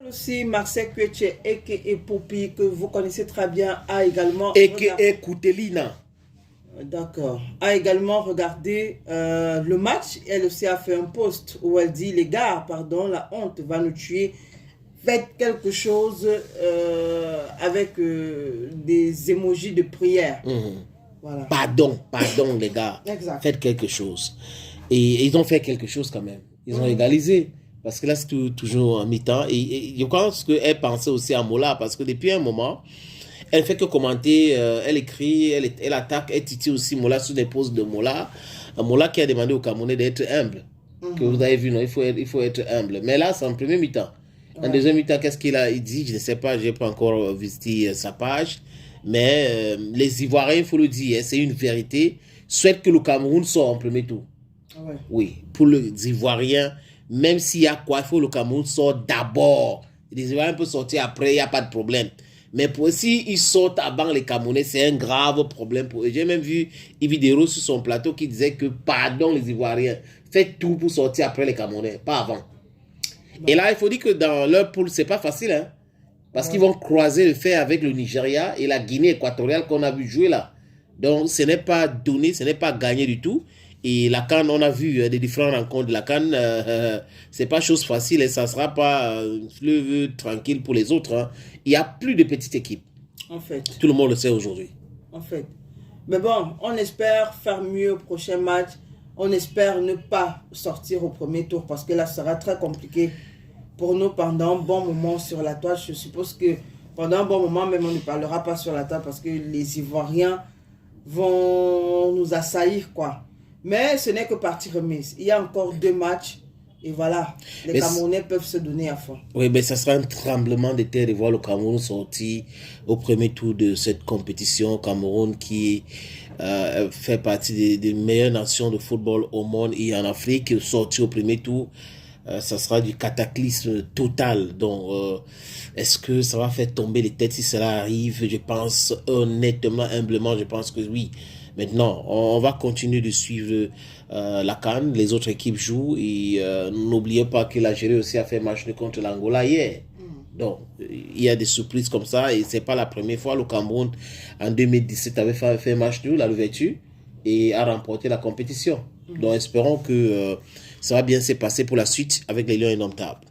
Aussi, Marcel Kueche et Popi, que vous connaissez très bien, a également... Et Koutelina. D'accord. A également regardé le match. Elle aussi a fait un post où elle dit, les gars, pardon, la honte va nous tuer. Faites quelque chose avec des emojis de prière. Voilà. Pardon les gars. Exact. Faites quelque chose. Et ils ont fait quelque chose quand même. Ils ont égalisé. Parce que là, c'est toujours en mi-temps. Et je pense qu'elle pensait aussi à Mola. Parce que depuis un moment, elle ne fait que commenter. Elle écrit, elle attaque. Elle titille aussi Mola sur des poses de Mola. Mola qui a demandé au Camerounais d'être humble. Que vous avez vu, non, il faut être humble. Mais là, c'est en premier mi-temps. En deuxième mi-temps, qu'est-ce qu'il dit? Je ne sais pas, je n'ai pas encore visité sa page. Mais les Ivoiriens, il faut le dire, c'est une vérité, souhaitent que le Cameroun sorte en premier tour. Ouais. Oui, pour les Ivoiriens, même s'il y a quoi, il faut que le Cameroun sorte d'abord. Les Ivoiriens peuvent sortir après, il n'y a pas de problème. Mais pour s'ils sortent avant les Camerounais, c'est un grave problème pour eux. J'ai même vu une vidéo sur son plateau qui disait que, pardon les Ivoiriens, faites tout pour sortir après les Camerounais, pas avant. Et là, il faut dire que dans leur poule, c'est pas facile, hein. Parce qu'ils vont croiser le fait avec le Nigeria et la Guinée équatoriale qu'on a vu jouer là. Donc, ce n'est pas donné, ce n'est pas gagné du tout. Et la CAN, on a vu des différentes rencontres de la CAN, c'est pas chose facile et ça ne sera pas un fleuve tranquille pour les autres. Hein. Il n'y a plus de petites équipes. En fait. Tout le monde le sait aujourd'hui. En fait. Mais bon, on espère faire mieux au prochain match. On espère ne pas sortir au premier tour parce que là, ça sera très compliqué pour nous pendant un bon moment sur la toile. Je suppose que pendant un bon moment, même on ne parlera pas sur la table parce que les Ivoiriens vont nous assaillir, quoi. Mais ce n'est que partie remise. Il y a encore 2 matchs et voilà, les Camerounais peuvent se donner à fond. Oui, mais ça sera un tremblement de terre de voir le Cameroun sortir au premier tour de cette compétition. Cameroun qui fait partie des meilleures nations de football au monde et en Afrique, sortir au premier tour. Ça sera du cataclysme total. Donc, est-ce que ça va faire tomber les têtes si cela arrive? Je pense honnêtement, humblement, je pense que oui. Maintenant, on va continuer de suivre la CAN. Les autres équipes jouent. Et n'oubliez pas que l'Algérie aussi a fait match nul contre l'Angola hier. Donc, il y a des surprises comme ça. Et ce n'est pas la première fois. Le Cameroun, en 2017, avait fait match nul à l'ouverture et a remporté la compétition. Donc, espérons que ça va bien se passer pour la suite avec les Lions indomptables.